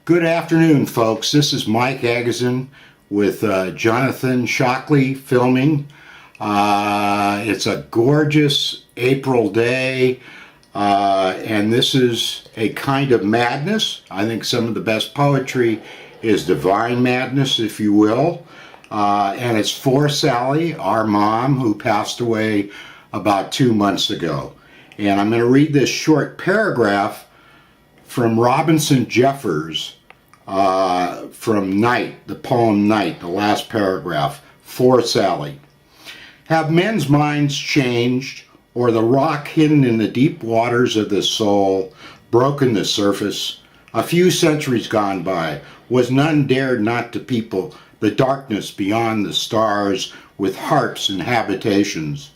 Good afternoon, folks. This is Mike Aguzin with Jonathan Shockley filming. It's a gorgeous April day, and this is a kind of madness. I think some of the best poetry is divine madness, if you will. And it's for Sally, our mom, who passed away about 2 months ago. And I'm going to read this short paragraph from Robinson Jeffers from Night, the poem Night, the last paragraph, for Sally. Have men's minds changed, or the rock hidden in the deep waters of the soul broken the surface? A few centuries gone by, was none dared not to people the darkness beyond the stars with harps and habitations.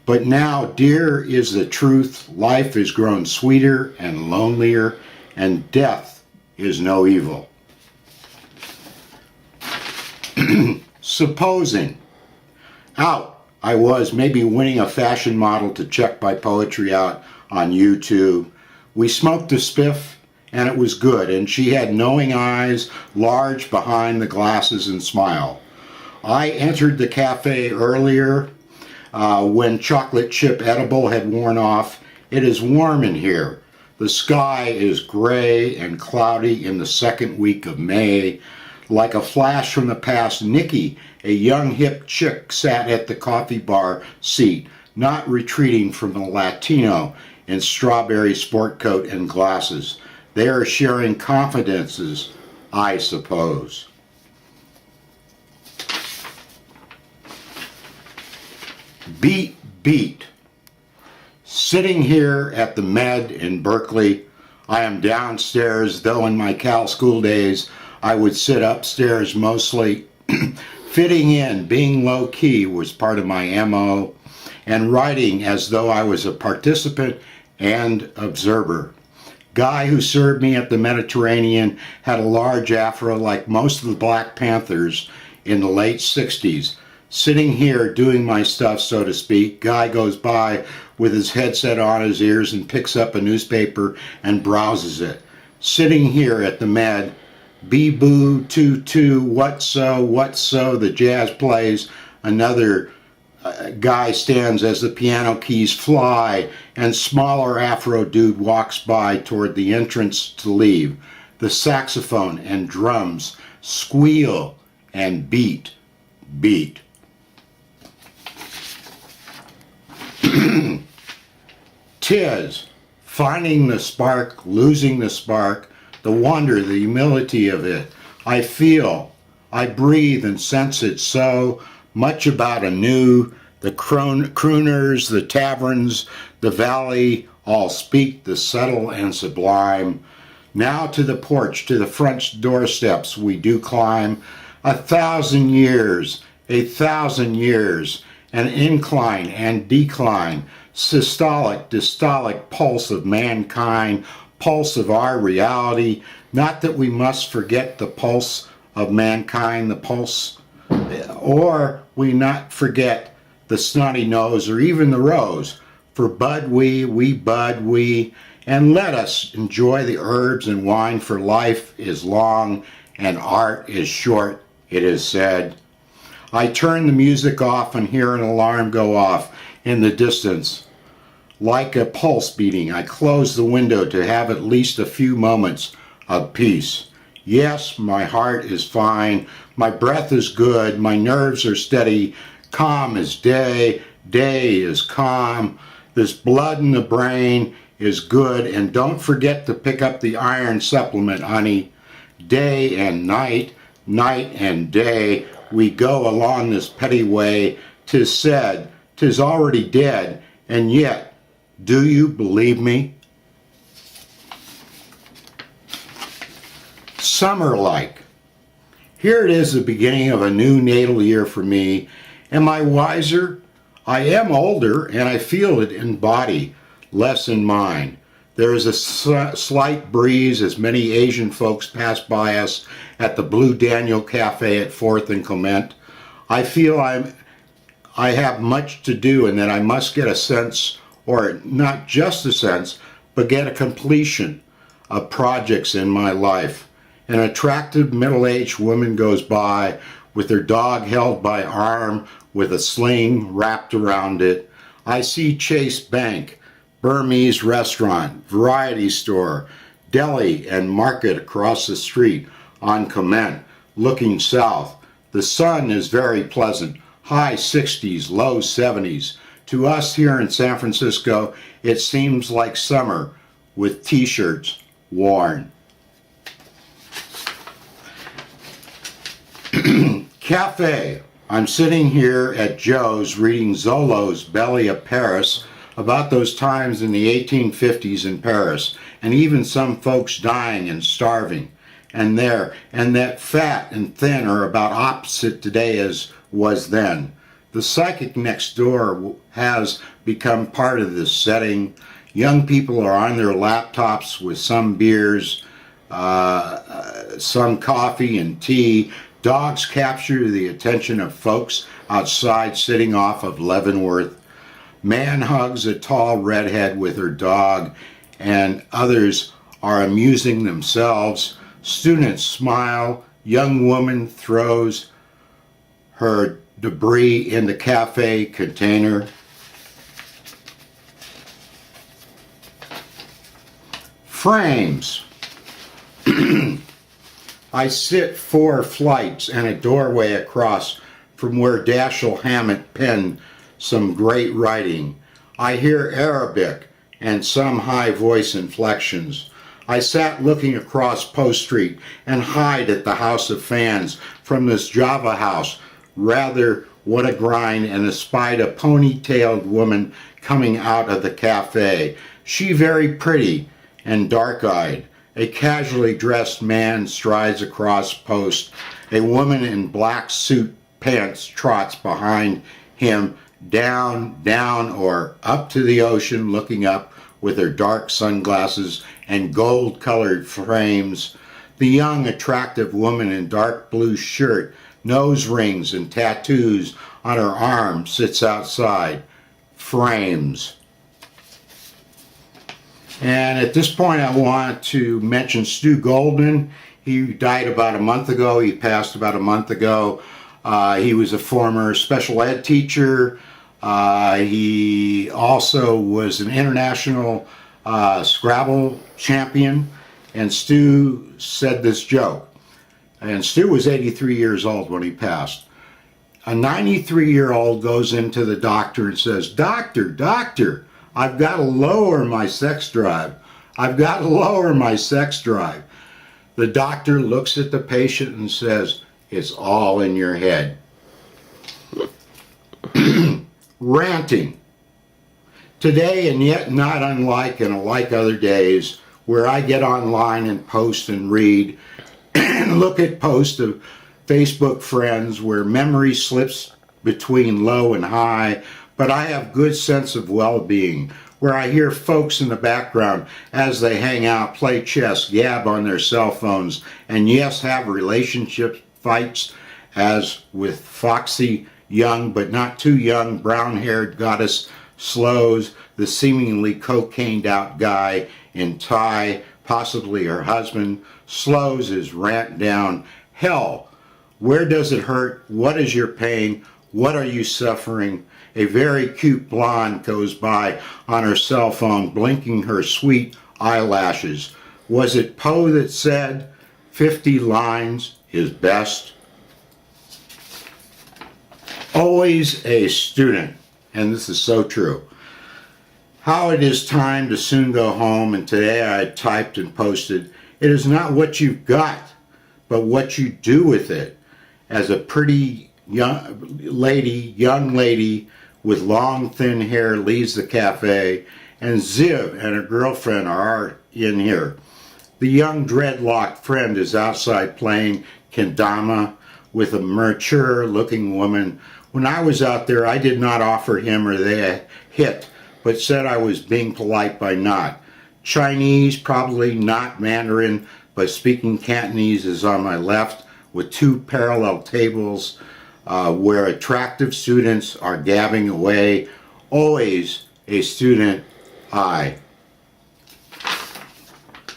But now dear is the truth, life is grown sweeter and lonelier, and death is no evil. Supposing, out I was maybe winning a fashion model to check my poetry out on YouTube. We smoked a spiff and it was good, and she had knowing eyes, large behind the glasses, and smile. I entered the cafe earlier when chocolate chip edible had worn off. It is warm in here. The sky is gray and cloudy in the second week of May. Like a flash from the past, Nikki, a young hip chick, sat at the coffee bar seat, not retreating from a Latino in strawberry sport coat and glasses. They are sharing confidences, I suppose. Beat. Sitting here at the Med in Berkeley, I am downstairs, though in my Cal school days I would sit upstairs mostly. Fitting in, being low-key was part of my MO, and writing as though I was a participant and observer. Guy who served me at the Mediterranean had a large afro like most of the Black Panthers in the late 60s. Sitting here doing my stuff, so to speak, Guy goes by with his headset on his ears and picks up a newspaper and browses it. Sitting here at the Med, bee-boo, toot-toot, what so, the jazz plays. Another guy stands as the piano keys fly, and smaller Afro dude walks by toward the entrance to leave. The saxophone and drums squeal and beat. Tis finding the spark, losing the spark, the wonder, the humility of it. I feel, I breathe and sense it so much about anew. The crooners, the taverns, the valley, all speak the subtle and sublime. Now to the porch, to the front doorsteps we do climb. 1,000 years, an incline and decline, systolic, dystolic pulse of mankind, pulse of our reality. Not that we must forget the pulse of mankind, the pulse, or we not forget the snotty nose or even the rose. For bud we bud we, and let us enjoy the herbs and wine, for life is long and art is short, it is said. I turn the music off and hear an alarm go off in the distance. Like a pulse beating, I close the window to have at least a few moments of peace. Yes, my heart is fine, my breath is good, my nerves are steady, calm as day, day is calm. This blood in the brain is good, and don't forget to pick up the iron supplement, honey. Day and night, night and day, we go along this petty way. 'Tis said, 'tis already dead, and yet, do you believe me? Summer-like. Here it is, the beginning of a new natal year for me. Am I wiser? I am older, and I feel it in body, less in mind. There is a slight breeze as many Asian folks pass by us at the Blue Daniel Cafe at 4th and Clement. I feel I have much to do, and that I must get a sense, or not just a sense, but get a completion of projects in my life. An attractive middle-aged woman goes by with her dog held by arm with a sling wrapped around it. I see Chase Bank, Burmese restaurant, variety store, deli and market across the street on Clement, looking south. The sun is very pleasant, high 60s, low 70s. To us here in San Francisco, it seems like summer with t-shirts worn. Cafe. I'm sitting here at Joe's reading Zolo's Belly of Paris about those times in the 1850s in Paris, and even some folks dying and starving. And that fat and thin are about opposite today as was then. The psychic next door has become part of this setting. Young people are on their laptops with some beers, some coffee and tea. Dogs capture the attention of folks outside sitting off of Leavenworth. Man hugs a tall redhead with her dog, and others are amusing themselves. Students smile. Young woman throws her debris in the cafe container. Frames. I sit 4 flights and a doorway across from where Dashiell Hammett penned some great writing. I hear Arabic and some high voice inflections. I sat looking across Post Street and hide at the House of Fans from this Java house. Rather, what a grind, and espied a ponytailed woman coming out of the cafe. She very pretty and dark-eyed. A casually dressed man strides across Post. A woman in black suit pants trots behind him, down or up to the ocean, looking up with her dark sunglasses and gold-colored frames. The young, attractive woman in dark blue shirt, nose rings and tattoos on her arm sits outside. Frames. And at this point I want to mention Stu Goldman. He died about a month ago. He passed about a month ago. He was a former special ed teacher. He also was an international Scrabble champion. And Stu said this joke. And Stu was 83 years old when he passed. A 93-year-old goes into the doctor and says, Doctor, I've got to lower my sex drive. I've got to lower my sex drive. The doctor looks at the patient and says, it's all in your head. Ranting. Today, and yet not unlike and alike other days, where I get online and post and read and look at posts of Facebook friends where memory slips between low and high, but I have good sense of well-being, where I hear folks in the background as they hang out, play chess, gab on their cell phones, and yes, have relationship fights, as with foxy, young but not too young, brown-haired goddess Slows, the seemingly cocained out guy in tie, possibly her husband. Slows his rant down. Hell, where does it hurt? What is your pain? What are you suffering? A very cute blonde goes by on her cell phone, blinking her sweet eyelashes. Was it Poe that said 50 lines is best? Always a student, and this is so true. How it is time to soon go home, and today I typed and posted, it is not what you've got, but what you do with it. As a pretty young lady with long thin hair leaves the cafe, and Ziv and her girlfriend are in here. The young dreadlocked friend is outside playing kendama with a mature looking woman. When I was out there, I did not offer him or they a hit, but said I was being polite by not. Chinese, probably not Mandarin, but speaking Cantonese is on my left, with 2 parallel tables where attractive students are gabbing away. Always a student eye.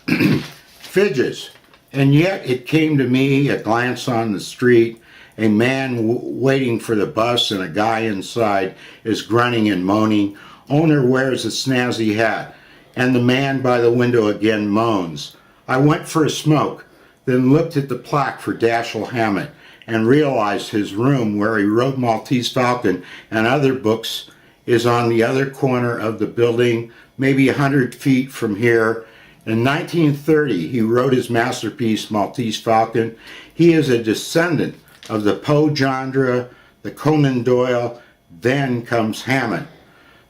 Fidges. And yet it came to me, a glance on the street, a man waiting for the bus and a guy inside is grunting and moaning. Owner wears a snazzy hat, and the man by the window again moans. I went for a smoke, then looked at the plaque for Dashiell Hammett and realized his room where he wrote Maltese Falcon and other books is on the other corner of the building, maybe 100 feet from here. In 1930, he wrote his masterpiece, Maltese Falcon. He is a descendant of the Poe genre, the Conan Doyle. Then comes Hammett.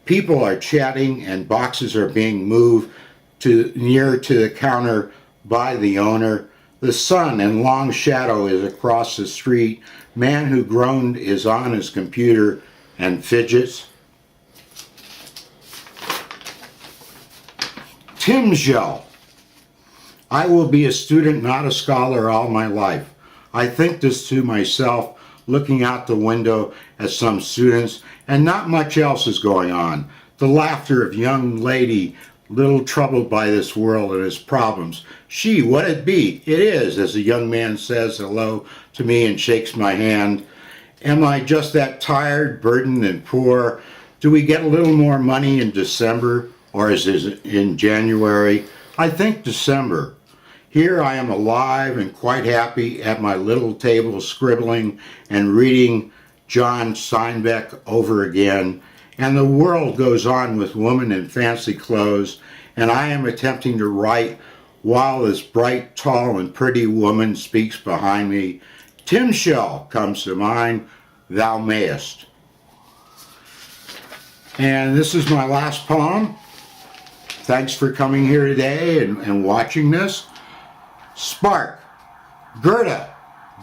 People are chatting and boxes are being moved near to the counter by the owner. The sun in long shadow is across the street. Man who groaned is on his computer and fidgets. Timshel. I will be a student, not a scholar, all my life. I think this to myself, looking out the window at some students, and not much else is going on. The laughter of young lady, little troubled by this world and its problems. She, what it be? It is, as the young man says hello to me and shakes my hand. Am I just that tired, burdened, and poor? Do we get a little more money in December, or is it in January? I think December. Here I am alive and quite happy at my little table scribbling and reading John Steinbeck over again, and the world goes on with women in fancy clothes, and I am attempting to write while this bright, tall, and pretty woman speaks behind me. Timshel comes to mind, thou mayest. And this is my last poem. Thanks for coming here today and watching this. Spark. Gerda,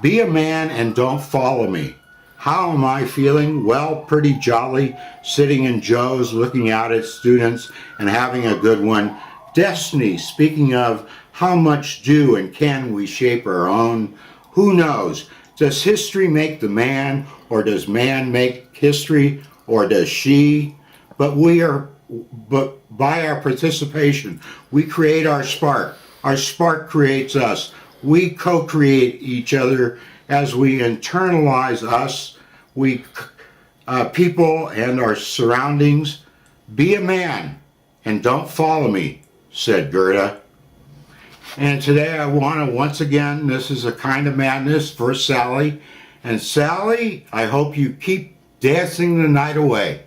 be a man and don't follow me. How am I feeling? Well, pretty jolly, sitting in Joe's, looking out at students and having a good one. Destiny, speaking of, how much do and can we shape our own? Who knows? Does history make the man, or does man make history, or does she? But by our participation, we create our spark. Our spark creates us. We co-create each other as we internalize us, people and our surroundings. Be a man and don't follow me, said Gerda. And today I want to, once again, this is a kind of madness for Sally. And Sally, I hope you keep dancing the night away.